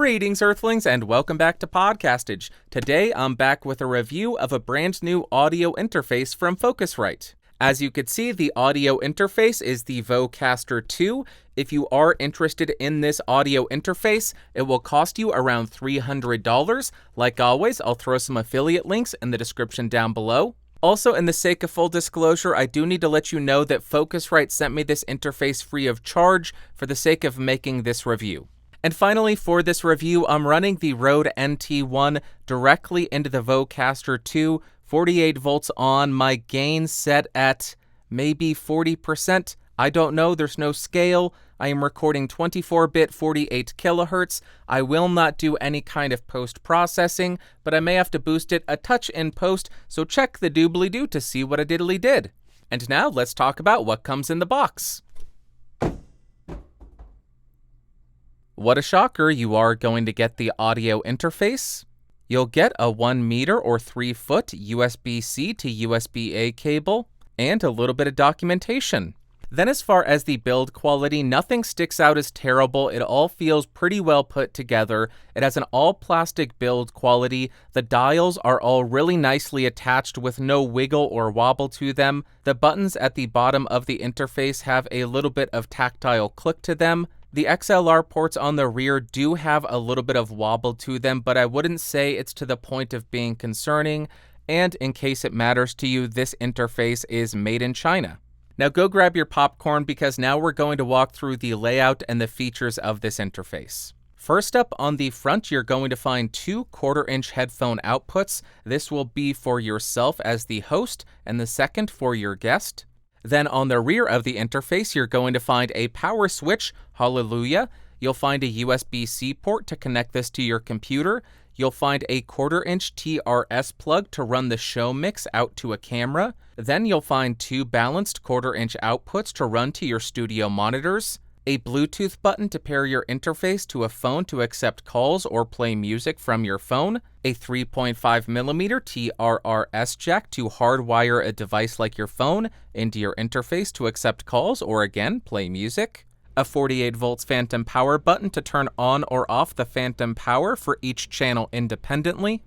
Greetings, Earthlings, and welcome back to Podcastage. Today, I'm back with a review of a brand new audio interface from Focusrite. As you can see, the audio interface is the Vocaster Two. If you are interested in this audio interface, it will cost you around $300. Like always, I'll throw some affiliate links in the description down below. Also, in the sake of full disclosure, I do need to let you know that Focusrite sent me this interface free of charge for the sake of making this review. And finally, for this review, I'm running the Rode NT1 directly into the Vocaster 2, 48 volts on, my gain set at maybe 40%. I don't know, there's no scale. I am recording 24-bit 48 kilohertz. I will not do any kind of post-processing, but I may have to boost it a touch in post, so check the doobly-doo to see what I diddly did. And now, let's talk about what comes in the box. What a shocker, you are going to get the audio interface. You'll get a 1 meter or 3 foot USB-C to USB-A cable, and a little bit of documentation. Then as far as the build quality, nothing sticks out as terrible. It all feels pretty well put together. It has an all-plastic build quality. The dials are all really nicely attached with no wiggle or wobble to them. The buttons at the bottom of the interface have a little bit of tactile click to them. The XLR ports on the rear do have a little bit of wobble to them, but I wouldn't say it's to the point of being concerning. And in case it matters to you, this interface is made in China. Now go grab your popcorn because now we're going to walk through the layout and the features of this interface. First up, on the front, you're going to find 2 1/4-inch headphone outputs. This will be for yourself as the host, and the second for your guest. Then on the rear of the interface, you're going to find a power switch, hallelujah. You'll find a USB-C port to connect this to your computer. You'll find a 1/4-inch TRS plug to run the show mix out to a camera. Then you'll find 2 balanced 1/4-inch outputs to run to your studio monitors. A Bluetooth button to pair your interface to a phone to accept calls or play music from your phone. A 3.5mm TRRS jack to hardwire a device like your phone into your interface to accept calls or, again, play music. A 48 volts phantom power button to turn on or off the phantom power for each channel independently.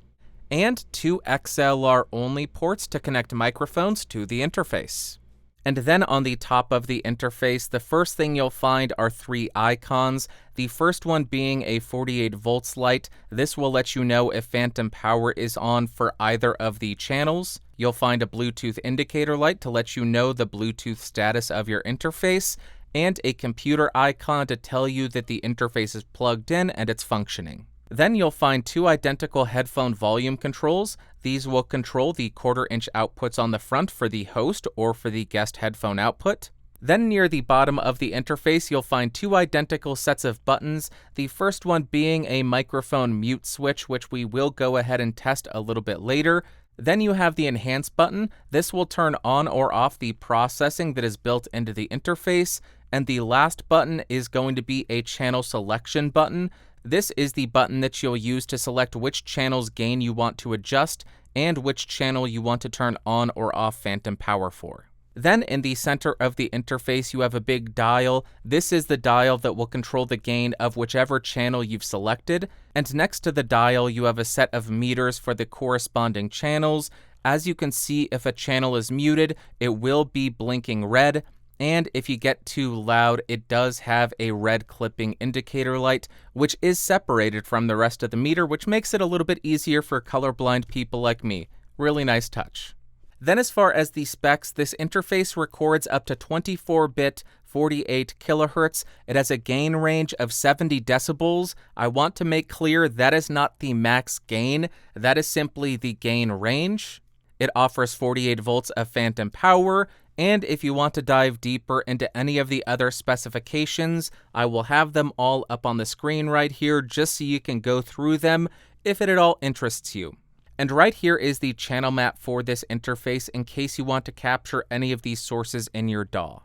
And 2 XLR-only ports to connect microphones to the interface. And then on the top of the interface, the first thing you'll find are 3 icons. The first one being a 48 volts light. This will let you know if phantom power is on for either of the channels. You'll find a Bluetooth indicator light to let you know the Bluetooth status of your interface, and a computer icon to tell you that the interface is plugged in and it's functioning. Then you'll find 2 identical headphone volume controls. These will control the 1/4-inch outputs on the front for the host or for the guest headphone output. Then near the bottom of the interface, you'll find 2 identical sets of buttons, the first one being a microphone mute switch, which we will go ahead and test a little bit later. Then you have the enhance button. This will turn on or off the processing that is built into the interface. And the last button is going to be a channel selection button. This is the button that you'll use to select which channel's gain you want to adjust and which channel you want to turn on or off phantom power for. Then in the center of the interface, you have a big dial. This is the dial that will control the gain of whichever channel you've selected. And next to the dial, you have a set of meters for the corresponding channels. As you can see, if a channel is muted, it will be blinking red. And if you get too loud, it does have a red clipping indicator light, which is separated from the rest of the meter, which makes it a little bit easier for colorblind people like me. Really nice touch. Then as far as the specs, this interface records up to 24-bit 48 kilohertz. It has a gain range of 70 decibels. I want to make clear that is not the max gain. That is simply the gain range. It offers 48 volts of phantom power. And if you want to dive deeper into any of the other specifications, I will have them all up on the screen right here just so you can go through them if it at all interests you. And right here is the channel map for this interface in case you want to capture any of these sources in your DAW.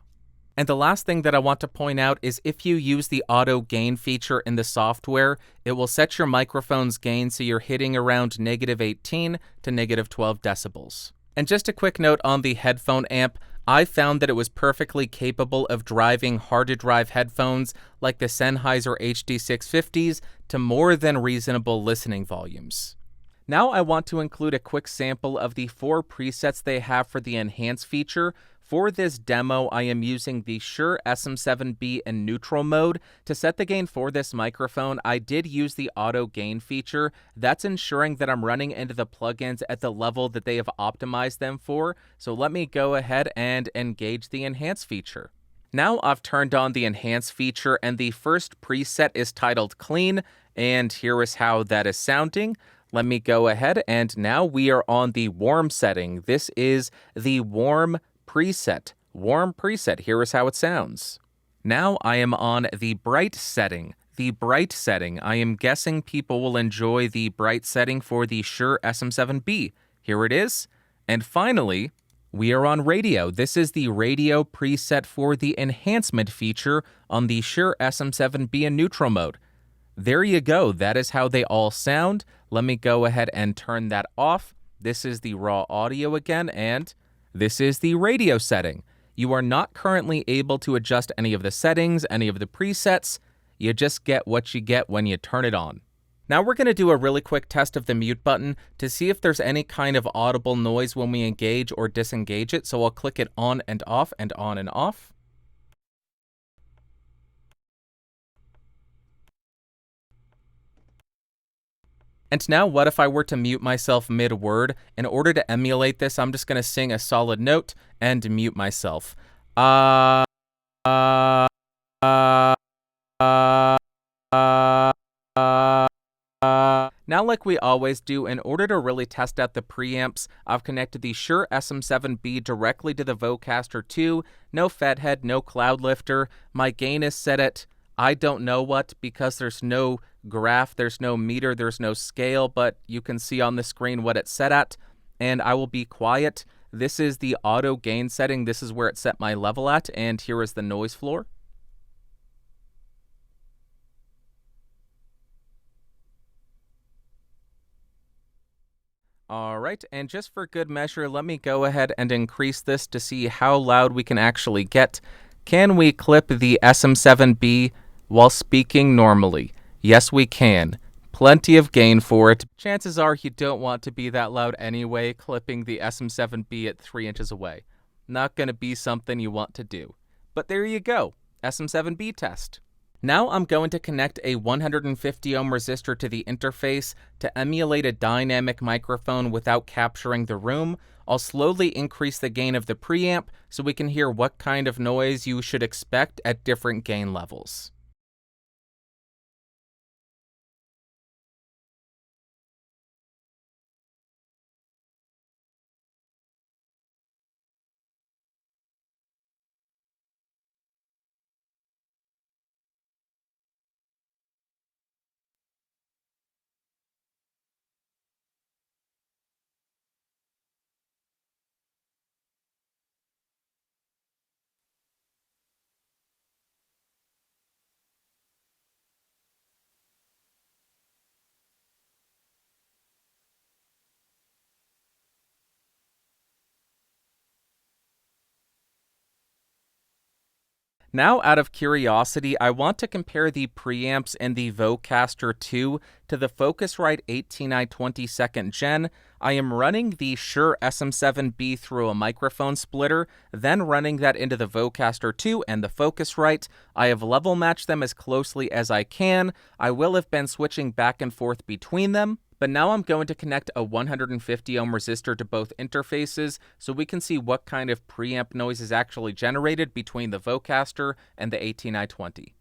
And the last thing that I want to point out is if you use the auto gain feature in the software, it will set your microphone's gain so you're hitting around -18 to -12 decibels. And just a quick note on the headphone amp, I found that it was perfectly capable of driving hard-to-drive headphones like the Sennheiser HD650s, to more than reasonable listening volumes. Now I want to include a quick sample of the 4 presets they have for the enhance feature. For this demo, I am using the Shure SM7B in neutral mode. To set the gain for this microphone, I did use the AutoGain feature. That's ensuring that I'm running into the plugins at the level that they have optimized them for. So let me go ahead and engage the enhance feature. Now I've turned on the enhance feature, and the first preset is titled Clean, and here is how that is sounding. Let me go ahead, and now we are on the warm setting. This is the warm preset. Warm preset, here is how it sounds. Now I am on the bright setting. The bright setting, I am guessing people will enjoy the bright setting for the Shure SM7B. Here it is. And finally, we are on radio. This is the radio preset for the enhancement feature on the Shure SM7B in neutral mode. There you go. That is how they all sound. Let me go ahead and turn that off. This is the raw audio again, and this is the radio setting. You are not currently able to adjust any of the settings, any of the presets. You just get what you get when you turn it on. Now we're going to do a really quick test of the mute button to see if there's any kind of audible noise when we engage or disengage it. So I'll click it on and off and on and off. And now what if I were to mute myself mid-word? In order to emulate this, I'm just going to sing a solid note and mute myself. Now like we always do, in order to really test out the preamps, I've connected the Shure SM7B directly to the Vocaster Two. No Fethead, no Cloudlifter. My gain is set at I don't know what, because there's no graph, there's no meter, there's no scale, but you can see on the screen what it's set at, and I will be quiet. This is the auto gain setting. This is where it set my level at, and here is the noise floor. Alright, and just for good measure, let me go ahead and increase this to see how loud we can actually get. Can we clip the SM7B while speaking normally? Yes, we can. Plenty of gain for it. Chances are you don't want to be that loud anyway, clipping the SM7B at 3 inches away. Not going to be something you want to do. But there you go, SM7B test. Now I'm going to connect a 150 ohm resistor to the interface to emulate a dynamic microphone without capturing the room. I'll slowly increase the gain of the preamp so we can hear what kind of noise you should expect at different gain levels. Now, out of curiosity, I want to compare the preamps in the Vocaster Two to the Focusrite 18i20 2nd Gen. I am running the Shure SM7B through a microphone splitter, then running that into the Vocaster 2 and the Focusrite. I have level matched them as closely as I can. I will have been switching back and forth between them. But now I'm going to connect a 150 ohm resistor to both interfaces so we can see what kind of preamp noise is actually generated between the Vocaster and the 18i20.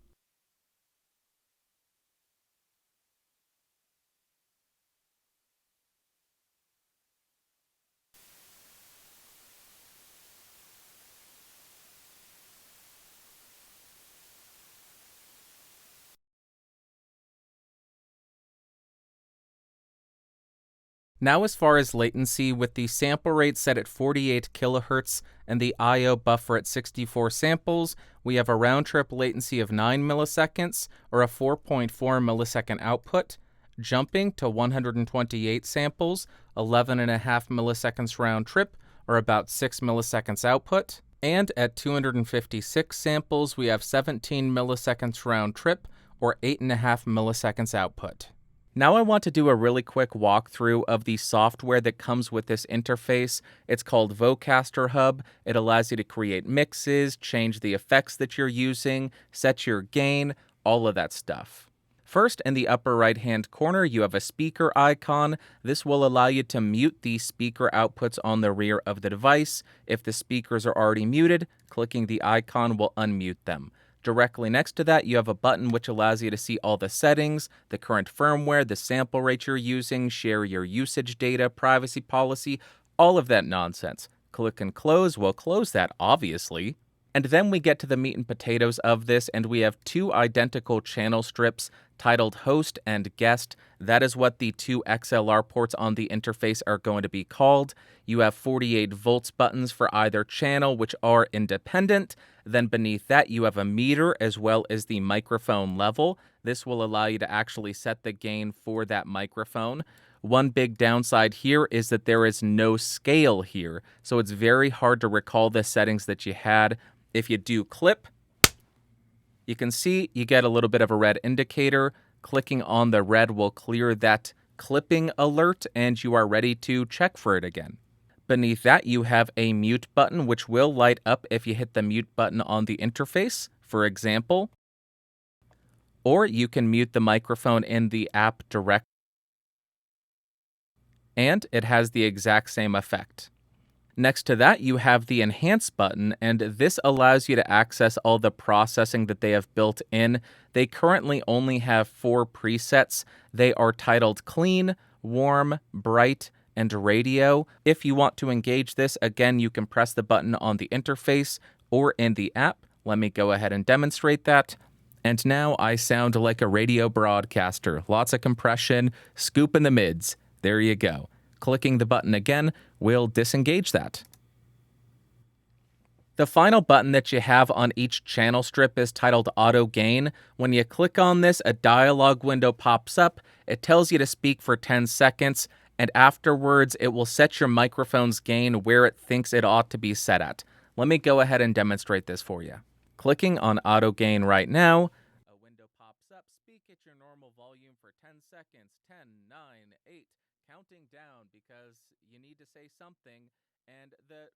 Now as far as latency, with the sample rate set at 48 kHz and the I/O buffer at 64 samples, we have a round-trip latency of 9 milliseconds, or a 4.4 millisecond output. Jumping to 128 samples, 11.5 milliseconds round-trip, or about 6 milliseconds output. And at 256 samples, we have 17 milliseconds round-trip, or 8.5 milliseconds output. Now I want to do a really quick walkthrough of the software that comes with this interface. It's called Vocaster Hub. It allows you to create mixes, change the effects that you're using, set your gain, all of that stuff. First, in the upper right-hand corner, you have a speaker icon. This will allow you to mute the speaker outputs on the rear of the device. If the speakers are already muted, clicking the icon will unmute them. Directly next to that, you have a button which allows you to see all the settings, the current firmware, the sample rate you're using, share your usage data, privacy policy, all of that nonsense. Click and close will close that, obviously. And then we get to the meat and potatoes of this, and we have two identical channel strips titled Host and Guest. That is what the two XLR ports on the interface are going to be called. You have 48 volts buttons for either channel, which are independent. Then beneath that, you have a meter as well as the microphone level. This will allow you to actually set the gain for that microphone. One big downside here is that there is no scale here, so it's very hard to recall the settings that you had. If you do clip, you can see you get a little bit of a red indicator. Clicking on the red will clear that clipping alert, and you are ready to check for it again. Beneath that, you have a mute button, which will light up if you hit the mute button on the interface, for example. Or you can mute the microphone in the app directly, and it has the exact same effect. Next to that, you have the Enhance button, and this allows you to access all the processing that they have built in. They currently only have 4 presets. They are titled Clean, Warm, Bright, and Radio. If you want to engage this, again, you can press the button on the interface or in the app. Let me go ahead and demonstrate that. And now I sound like a radio broadcaster. Lots of compression, scoop in the mids. There you go. Clicking the button again will disengage that. The final button that you have on each channel strip is titled AutoGain. When you click on this, a dialog window pops up. It tells you to speak for 10 seconds, and afterwards it will set your microphone's gain where it thinks it ought to be set at. Let me go ahead and demonstrate this for you. Clicking on AutoGain right now, a window pops up. Speak at your normal volume for 10 seconds. 10, 9, 8. Counting down because you need to say something, and the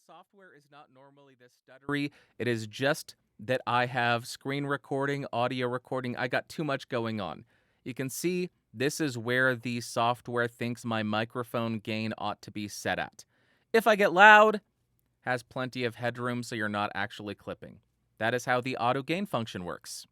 software is not normally this stuttery. It is just that I have screen recording, audio recording. I got too much going on. You can see this is where the software thinks my microphone gain ought to be set at. If I get loud, has plenty of headroom so you're not actually clipping. That is how the auto gain function works.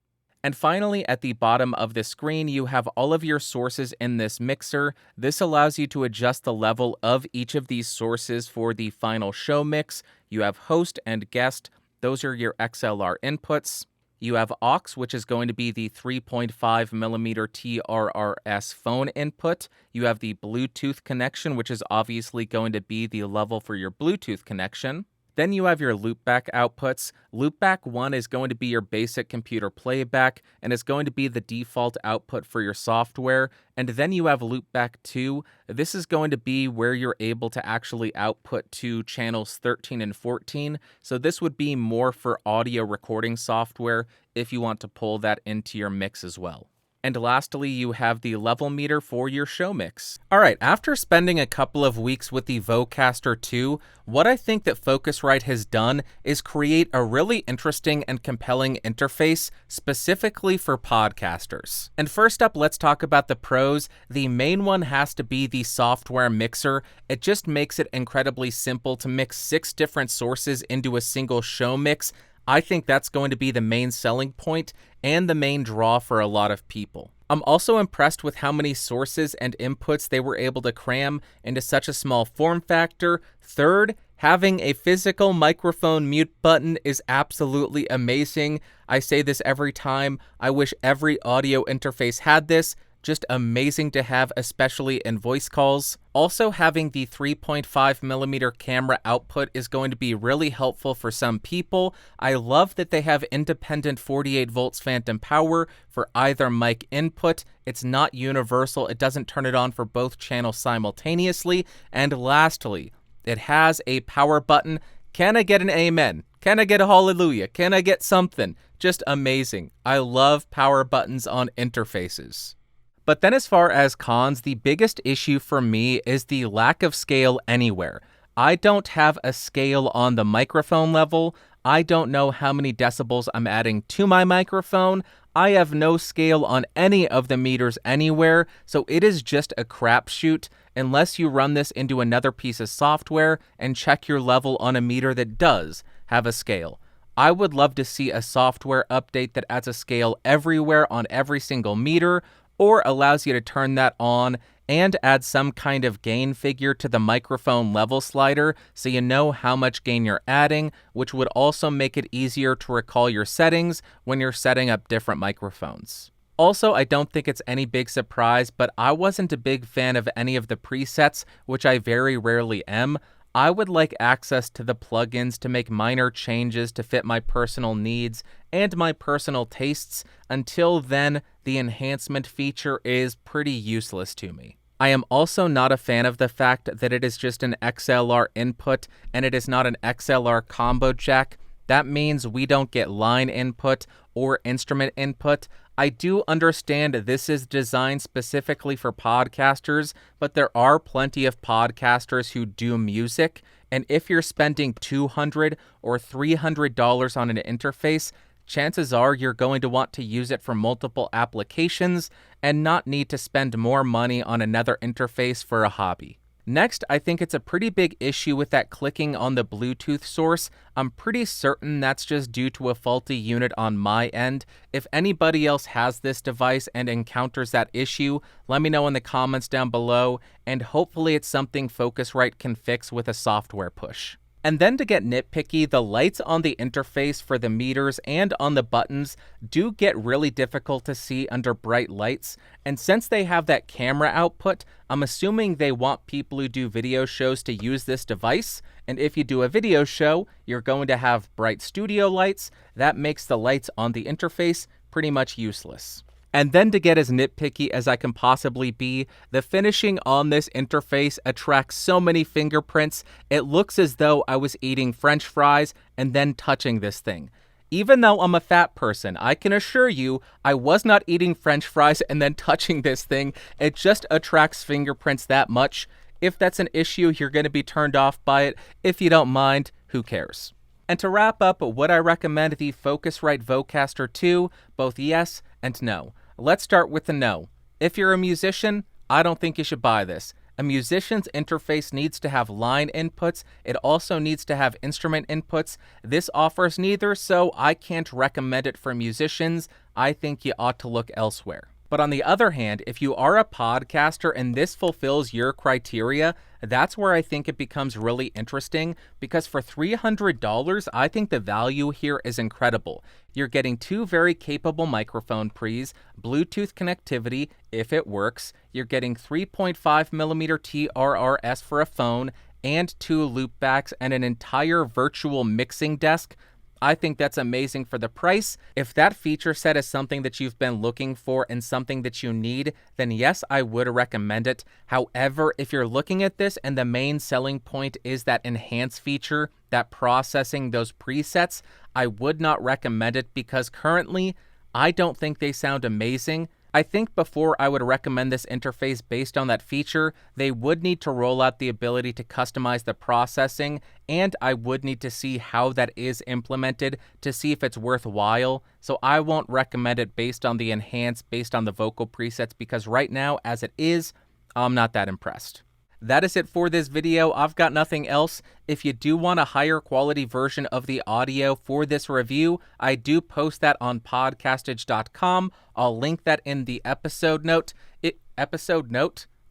And finally, at the bottom of the screen, you have all of your sources in this mixer. This allows you to adjust the level of each of these sources for the final show mix. You have host and guest. Those are your XLR inputs. You have aux, which is going to be the 3.5 millimeter TRRS phone input. You have the Bluetooth connection, which is obviously going to be the level for your Bluetooth connection. Then you have your loopback outputs. Loopback 1 is going to be your basic computer playback, and it's going to be the default output for your software. And then you have loopback 2. This is going to be where you're able to actually output to channels 13 and 14. So this would be more for audio recording software if you want to pull that into your mix as well. And lastly, you have the level meter for your show mix. All right, after spending a couple of weeks with the Vocaster 2, what I think that Focusrite has done is create a really interesting and compelling interface specifically for podcasters. And first up, let's talk about the pros. The main one has to be the software mixer. It just makes it incredibly simple to mix 6 different sources into a single show mix. I think that's going to be the main selling point and the main draw for a lot of people. I'm also impressed with how many sources and inputs they were able to cram into such a small form factor. Third, having a physical microphone mute button is absolutely amazing. I say this every time. I wish every audio interface had this. Just amazing to have, especially in voice calls. Also, having the 3.5 millimeter camera output is going to be really helpful for some people. I love that they have independent 48 volts phantom power for either mic input. It's not universal. It doesn't turn it on for both channels simultaneously. And lastly, it has a power button. Can I get an amen? Can I get a hallelujah? Can I get something? Just amazing. I love power buttons on interfaces. But then as far as cons, the biggest issue for me is the lack of scale anywhere. I don't have a scale on the microphone level. I don't know how many decibels I'm adding to my microphone. I have no scale on any of the meters anywhere, so it is just a crapshoot unless you run this into another piece of software and check your level on a meter that does have a scale. I would love to see a software update that adds a scale everywhere on every single meter, or allows you to turn that on and add some kind of gain figure to the microphone level slider so you know how much gain you're adding, which would also make it easier to recall your settings when you're setting up different microphones. Also, I don't think it's any big surprise, but I wasn't a big fan of any of the presets, which I very rarely am. I would like access to the plugins to make minor changes to fit my personal needs and my personal tastes. Until then, the enhancement feature is pretty useless to me. I am also not a fan of the fact that it is just an XLR input and it is not an XLR combo jack. That means we don't get line input or instrument input. I do understand this is designed specifically for podcasters, but there are plenty of podcasters who do music, and if you're spending $200 or $300 on an interface, chances are you're going to want to use it for multiple applications and not need to spend more money on another interface for a hobby. Next, I think it's a pretty big issue with that clicking on the Bluetooth source. I'm pretty certain that's just due to a faulty unit on my end. If anybody else has this device and encounters that issue, let me know in the comments down below, and hopefully it's something Focusrite can fix with a software push. And then to get nitpicky, the lights on the interface for the meters and on the buttons do get really difficult to see under bright lights. And since they have that camera output, I'm assuming they want people who do video shows to use this device. And if you do a video show, you're going to have bright studio lights. That makes the lights on the interface pretty much useless. And then to get as nitpicky as I can possibly be, the finishing on this interface attracts so many fingerprints, it looks as though I was eating French fries and then touching this thing. Even though I'm a fat person, I can assure you I was not eating French fries and then touching this thing. It just attracts fingerprints that much. If that's an issue, you're going to be turned off by it. If you don't mind, who cares? And to wrap up, would I recommend the Focusrite Vocaster Two? Both yes and no. Let's start with the no. If you're a musician, I don't think you should buy this. A musician's interface needs to have line inputs. It also needs to have instrument inputs. This offers neither, so I can't recommend it for musicians. I think you ought to look elsewhere. But on the other hand, if you are a podcaster and this fulfills your criteria, that's where I think it becomes really interesting, because for $300, I think the value here is incredible. You're getting two very capable microphone pre's, Bluetooth connectivity, if it works. You're getting 3.5mm TRRS for a phone, and 2 loopbacks, and an entire virtual mixing desk. I think that's amazing for the price. If that feature set is something that you've been looking for and something that you need, then yes, I would recommend it. However, if you're looking at this and the main selling point is that enhance feature, that processing those presets, I would not recommend it because currently, I don't think they sound amazing. I think before I would recommend this interface based on that feature, they would need to roll out the ability to customize the processing, and I would need to see how that is implemented to see if it's worthwhile. So I won't recommend it based on the enhance, based on the vocal presets, because right now, as it is, I'm not that impressed. That is it for this video. I've got nothing else. If you do want a higher quality version of the audio for this review, I do post that on podcastage.com. I'll link that in the episode note. The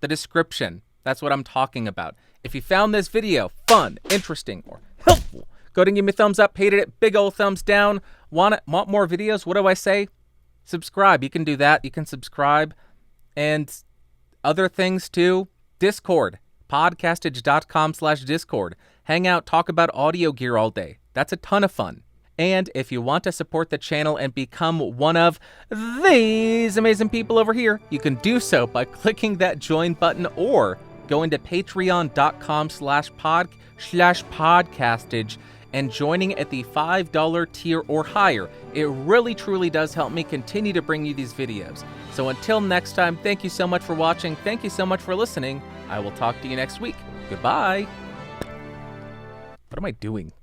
description. That's what I'm talking about. If you found this video fun, interesting, or helpful, go ahead and give me a thumbs up. Hated it, big old thumbs down. Want more videos? What do I say? Subscribe. You can do that. You can subscribe. And other things too. Discord, podcastage.com/Discord. Hang out, talk about audio gear all day. That's a ton of fun. And if you want to support the channel and become one of these amazing people over here, you can do so by clicking that join button or going to patreon.com/podcastage and joining at the $5 tier or higher. It really truly does help me continue to bring you these videos. So until next time, thank you so much for watching. Thank you so much for listening. I will talk to you next week. Goodbye. What am I doing?